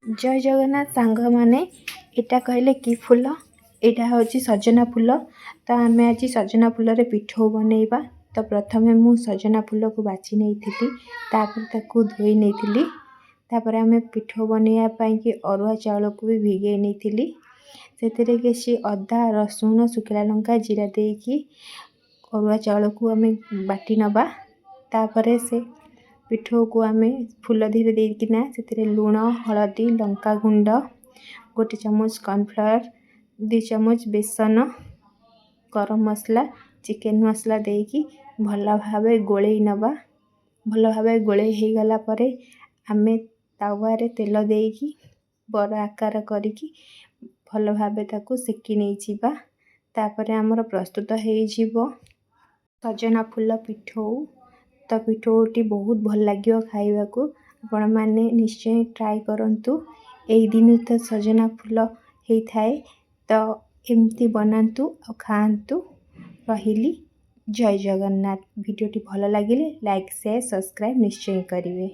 जय जगन्नाथ सांग मैंने इटा कहले कि फूल यहाँ हूँ सजना फूल। तो आम आज सजना फूल पिठौ बनइबा। तो प्रथमे मु सजना फूल को बाछि नहीं धोई नहीं तापर आम पिठौ बनवाई अरुआ चाउल को भी भिगे नहीं से किसी अदा रसुण शुखला लंका जीरा देकी अरुआ चाउल को आम बाटी नबा। तापर से पिठौ को आम फूल धीरे देकिना से लुण हलदी लंका गुंड गोटे चामच कॉर्नफ्लावर 2 चामच बेसन गरम मसला चिकेन मसला देकी भल भाव गोले नबा। भल भाव गोले हो गला परे आमे तावारे तेल देकी बड़ा आकार करिकी भल भाव ताकू सेकी नहीं जिबा। तापर आमर प्रस्तुत हो जिवो सजना फूल पिठौ। तो पिठौटी बहुत भल लगे खाइबा को आपण माने निश्चय ट्राई करंतु। एई दिन तो सजना फूल ही थाए तो एमती बनातु और खातु। रहिली जय जगन्नाथ। वीडियोटी भल लगे लाइक शेयर सब्सक्राइब निश्चय करिवे।